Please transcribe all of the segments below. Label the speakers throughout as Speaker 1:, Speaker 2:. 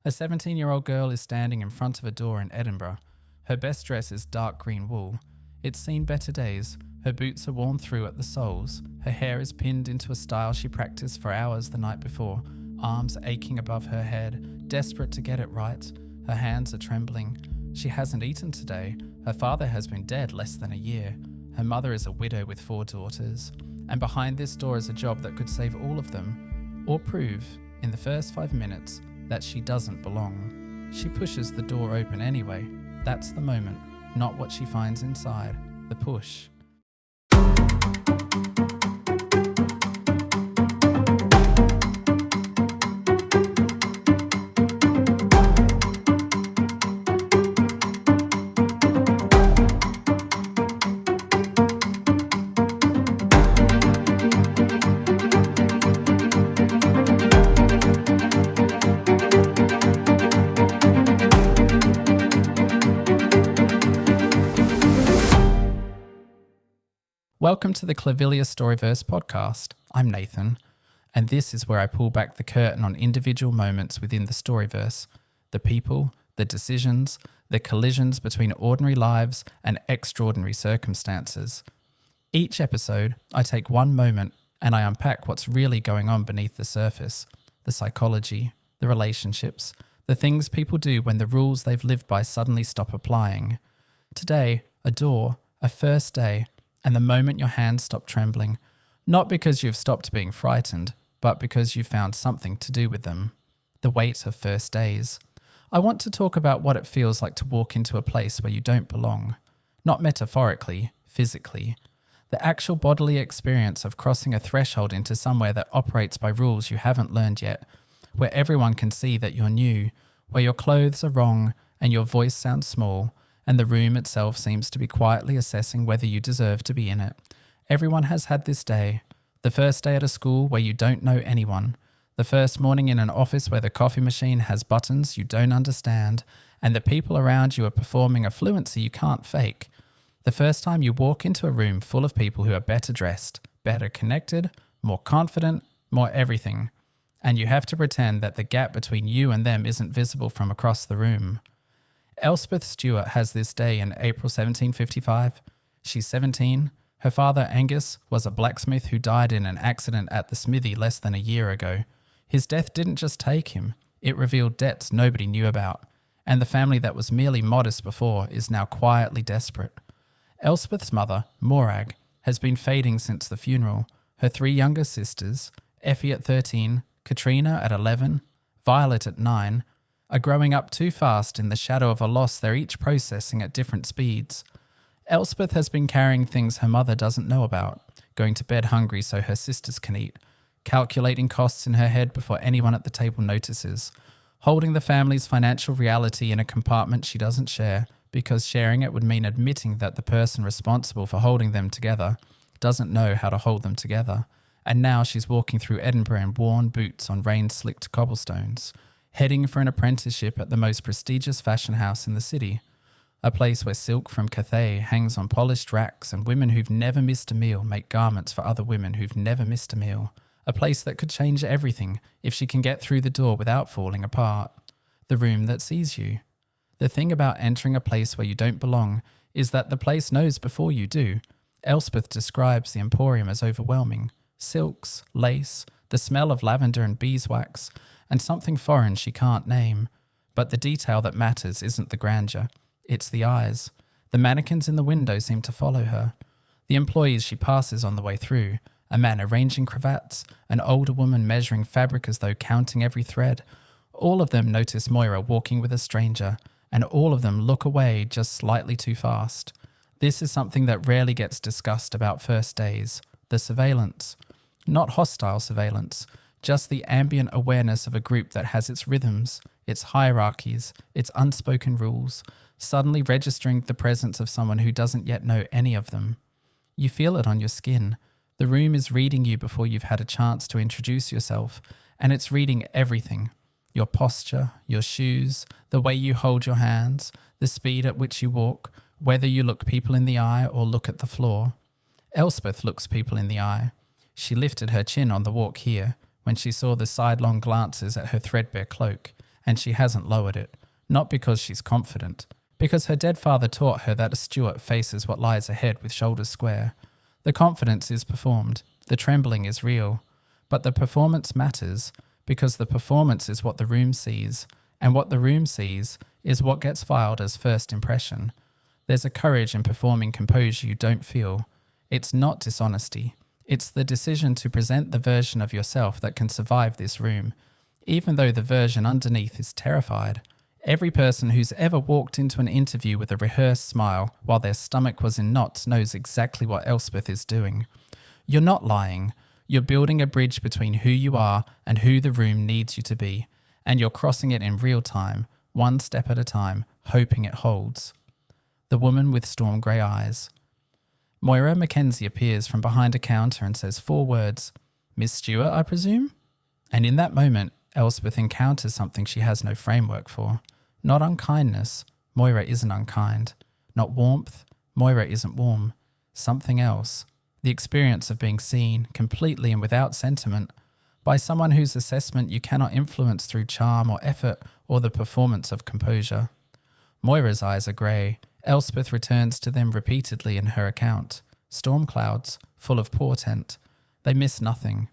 Speaker 1: A 17-year-old girl is standing in front of a door in Edinburgh. Her best dress is dark green wool. It's seen better days. Her boots are worn through at the soles. Her hair is pinned into a style she practiced for hours the night before, arms aching above her head, desperate to get it right. Her hands are trembling. She hasn't eaten today. Her father has been dead less than a year. Her mother is a widow with 4 daughters. And behind this door is a job that could save all of them, or prove, in the first 5 minutes, that she doesn't belong. She pushes the door open anyway. That's the moment, not what she finds inside. The push. Welcome to the Clivilius Storiverse podcast. I'm Nathan, and this is where I pull back the curtain on individual moments within the Storiverse, the people, the decisions, the collisions between ordinary lives and extraordinary circumstances. Each episode, I take one moment and I unpack what's really going on beneath the surface, the psychology, the relationships, the things people do when the rules they've lived by suddenly stop applying. Today, a door, a first day, and the moment your hands stop trembling, not because you've stopped being frightened, but because you found something to do with them. The weight of first days. I want to talk about what it feels like to walk into a place where you don't belong. Not metaphorically, physically. The actual bodily experience of crossing a threshold into somewhere that operates by rules you haven't learned yet, where everyone can see that you're new, where your clothes are wrong and your voice sounds small, and the room itself seems to be quietly assessing whether you deserve to be in it. Everyone has had this day. The first day at a school where you don't know anyone. The first morning in an office where the coffee machine has buttons you don't understand, and the people around you are performing a fluency you can't fake. The first time you walk into a room full of people who are better dressed, better connected, more confident, more everything. And you have to pretend that the gap between you and them isn't visible from across the room. Elspeth Stewart has this day in April 1755. She's 17. Her father, Angus, was a blacksmith who died in an accident at the smithy less than a year ago. His death didn't just take him, it revealed debts nobody knew about, and the family that was merely modest before is now quietly desperate. Elspeth's mother, Morag, has been fading since the funeral. Her 3 younger sisters, Effie at 13, Katrina at 11, Violet at 9, are growing up too fast in the shadow of a loss they're each processing at different speeds. Elspeth has been carrying things her mother doesn't know about, going to bed hungry so her sisters can eat, calculating costs in her head before anyone at the table notices, holding the family's financial reality in a compartment she doesn't share, because sharing it would mean admitting that the person responsible for holding them together doesn't know how to hold them together. And now she's walking through Edinburgh in worn boots on rain-slicked cobblestones, heading for an apprenticeship at the most prestigious fashion house in the city, a place where silk from Cathay hangs on polished racks and women who've never missed a meal make garments for other women who've never missed a meal, a place that could change everything if she can get through the door without falling apart, the room that sees you. The thing about entering a place where you don't belong is that the place knows before you do. Elspeth describes the emporium as overwhelming. Silks, lace, the smell of lavender and beeswax, and something foreign she can't name. But the detail that matters isn't the grandeur, it's the eyes. The mannequins in the window seem to follow her. The employees she passes on the way through, a man arranging cravats, an older woman measuring fabric as though counting every thread. All of them notice Moira walking with a stranger, and all of them look away just slightly too fast. This is something that rarely gets discussed about first days, the surveillance. Not hostile surveillance, just the ambient awareness of a group that has its rhythms, its hierarchies, its unspoken rules, suddenly registering the presence of someone who doesn't yet know any of them. You feel it on your skin. The room is reading you before you've had a chance to introduce yourself, and it's reading everything. Your posture, your shoes, the way you hold your hands, the speed at which you walk, whether you look people in the eye or look at the floor. Elspeth looks people in the eye. She lifted her chin on the walk here when she saw the sidelong glances at her threadbare cloak, and she hasn't lowered it, not because she's confident, because her dead father taught her that a Stuart faces what lies ahead with shoulders square. The confidence is performed, the trembling is real, but the performance matters because the performance is what the room sees, and what the room sees is what gets filed as first impression. There's a courage in performing composure you don't feel. It's not dishonesty. It's the decision to present the version of yourself that can survive this room, even though the version underneath is terrified. Every person who's ever walked into an interview with a rehearsed smile while their stomach was in knots knows exactly what Elspeth is doing. You're not lying. You're building a bridge between who you are and who the room needs you to be, and you're crossing it in real time, one step at a time, hoping it holds. The woman with storm grey eyes. Moira Mackenzie appears from behind a counter and says 4 words, "Miss Stewart, I presume?" And in that moment, Elspeth encounters something she has no framework for. Not unkindness, Moira isn't unkind. Not warmth, Moira isn't warm. Something else. The experience of being seen, completely and without sentiment, by someone whose assessment you cannot influence through charm or effort or the performance of composure. Moira's eyes are grey. Elspeth returns to them repeatedly in her account. Storm clouds, full of portent. They miss nothing.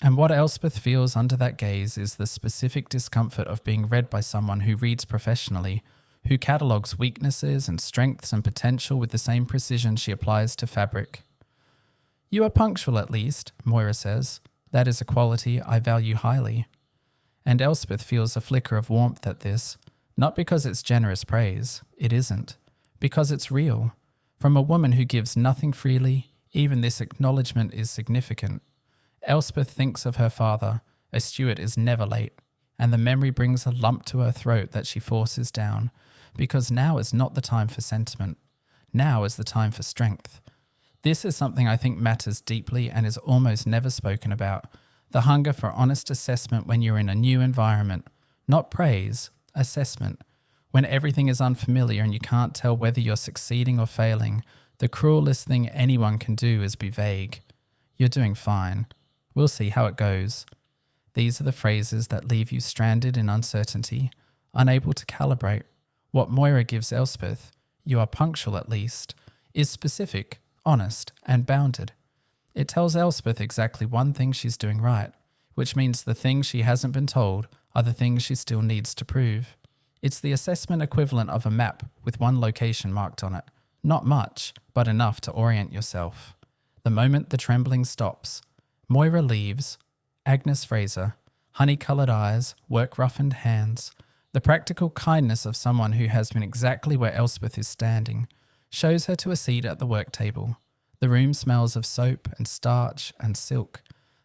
Speaker 1: And what Elspeth feels under that gaze is the specific discomfort of being read by someone who reads professionally, who catalogues weaknesses and strengths and potential with the same precision she applies to fabric. "You are punctual at least," Moira says. "That is a quality I value highly." And Elspeth feels a flicker of warmth at this, not because it's generous praise, it isn't, because it's real. From a woman who gives nothing freely, even this acknowledgement is significant. Elspeth thinks of her father. A Stuart is never late, and the memory brings a lump to her throat that she forces down, because now is not the time for sentiment. Now is the time for strength. This is something I think matters deeply and is almost never spoken about. The hunger for honest assessment when you're in a new environment. Not praise, assessment. When everything is unfamiliar and you can't tell whether you're succeeding or failing, the cruelest thing anyone can do is be vague. You're doing fine. We'll see how it goes. These are the phrases that leave you stranded in uncertainty, unable to calibrate. What Moira gives Elspeth, "You are punctual at least," is specific, honest, and bounded. It tells Elspeth exactly one thing she's doing right, which means the things she hasn't been told are the things she still needs to prove. It's the assessment equivalent of a map with one location marked on it. Not much, but enough to orient yourself. The moment the trembling stops, Moira leaves. Agnes Fraser, honey-coloured eyes, work-roughened hands. The practical kindness of someone who has been exactly where Elspeth is standing shows her to a seat at the work table. The room smells of soap and starch and silk.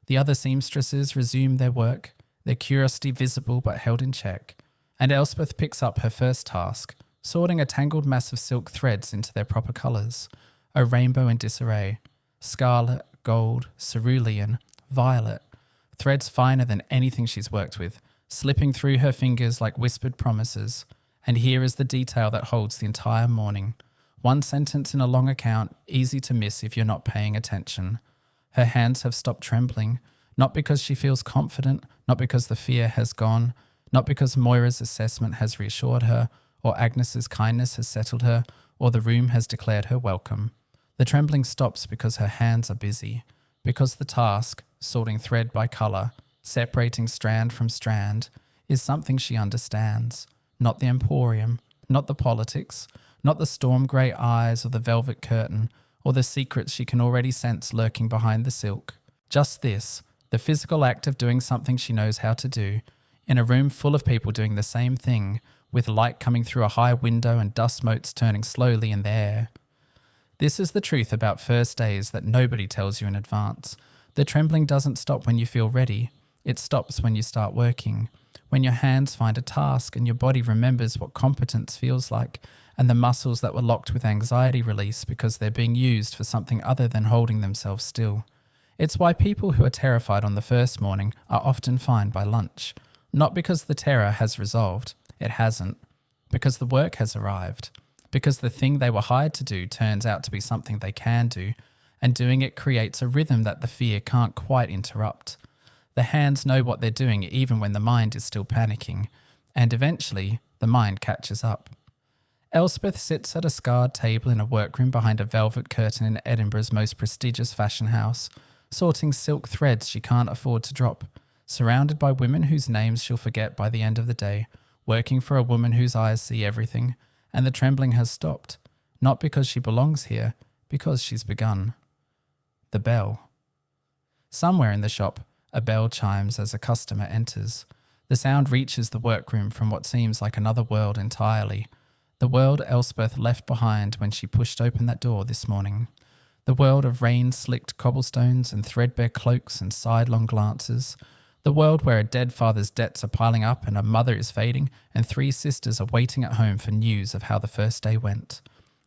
Speaker 1: The other seamstresses resume their work, their curiosity visible but held in check. And Elspeth picks up her first task, sorting a tangled mass of silk threads into their proper colours, a rainbow in disarray, scarlet, gold, cerulean, violet, threads finer than anything she's worked with, slipping through her fingers like whispered promises. And here is the detail that holds the entire morning. One sentence in a long account, easy to miss if you're not paying attention. Her hands have stopped trembling, not because she feels confident, not because the fear has gone, not because Moira's assessment has reassured her, or Agnes's kindness has settled her, or the room has declared her welcome. The trembling stops because her hands are busy, because the task, sorting thread by colour, separating strand from strand, is something she understands. Not the emporium, not the politics, not the storm grey eyes or the velvet curtain, or the secrets she can already sense lurking behind the silk. Just this, the physical act of doing something she knows how to do, in a room full of people doing the same thing, with light coming through a high window and dust motes turning slowly in the air. This is the truth about first days that nobody tells you in advance. The trembling doesn't stop when you feel ready. It stops when you start working. When your hands find a task and your body remembers what competence feels like, and the muscles that were locked with anxiety release because they're being used for something other than holding themselves still. It's why people who are terrified on the first morning are often fine by lunch. Not because the terror has resolved. It hasn't. Because the work has arrived. Because the thing they were hired to do turns out to be something they can do, and doing it creates a rhythm that the fear can't quite interrupt. The hands know what they're doing even when the mind is still panicking. And eventually, the mind catches up. Elspeth sits at a scarred table in a workroom behind a velvet curtain in Edinburgh's most prestigious fashion house, sorting silk threads she can't afford to drop, surrounded by women whose names she'll forget by the end of the day, working for a woman whose eyes see everything, and the trembling has stopped, not because she belongs here, because she's begun. The bell. Somewhere in the shop, a bell chimes as a customer enters. The sound reaches the workroom from what seems like another world entirely. The world Elspeth left behind when she pushed open that door this morning. The world of rain-slicked cobblestones and threadbare cloaks and sidelong glances. The world where a dead father's debts are piling up and a mother is fading and 3 sisters are waiting at home for news of how the first day went.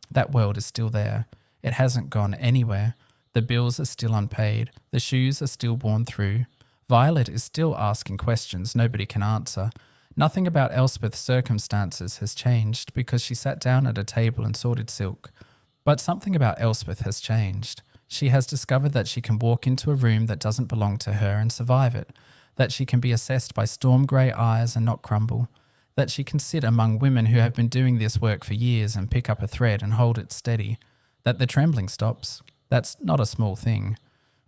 Speaker 1: That world is still there. It hasn't gone anywhere. The bills are still unpaid. The shoes are still worn through. Violet is still asking questions nobody can answer. Nothing about Elspeth's circumstances has changed because she sat down at a table and sorted silk. But something about Elspeth has changed. She has discovered that she can walk into a room that doesn't belong to her and survive it, that she can be assessed by storm-grey eyes and not crumble, that she can sit among women who have been doing this work for years and pick up a thread and hold it steady, that the trembling stops. That's not a small thing.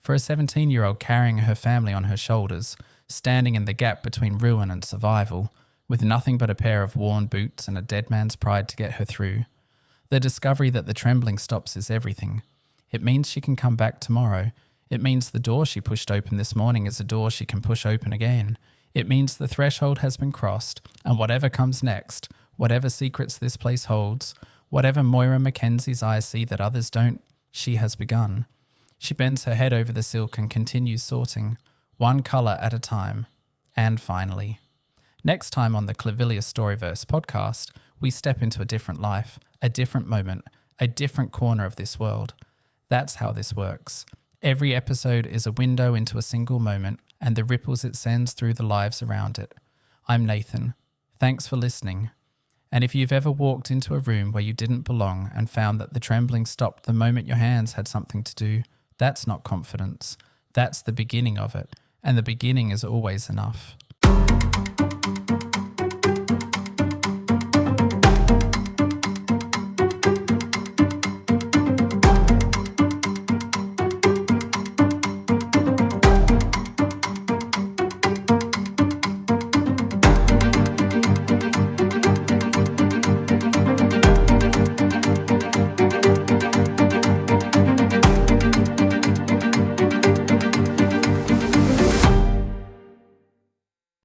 Speaker 1: For a 17-year-old carrying her family on her shoulders, standing in the gap between ruin and survival, with nothing but a pair of worn boots and a dead man's pride to get her through. The discovery that the trembling stops is everything. It means she can come back tomorrow. It means the door she pushed open this morning is a door she can push open again. It means the threshold has been crossed, and whatever comes next, whatever secrets this place holds, whatever Moira Mackenzie's eyes see that others don't, she has begun. She bends her head over the silk and continues sorting, one colour at a time. And finally, next time on the Clivilius Storiverse podcast, we step into a different life, a different moment, a different corner of this world. That's how this works. Every episode is a window into a single moment and the ripples it sends through the lives around it. I'm Nathan. Thanks for listening. And if you've ever walked into a room where you didn't belong and found that the trembling stopped the moment your hands had something to do, that's not confidence. That's the beginning of it. And the beginning is always enough.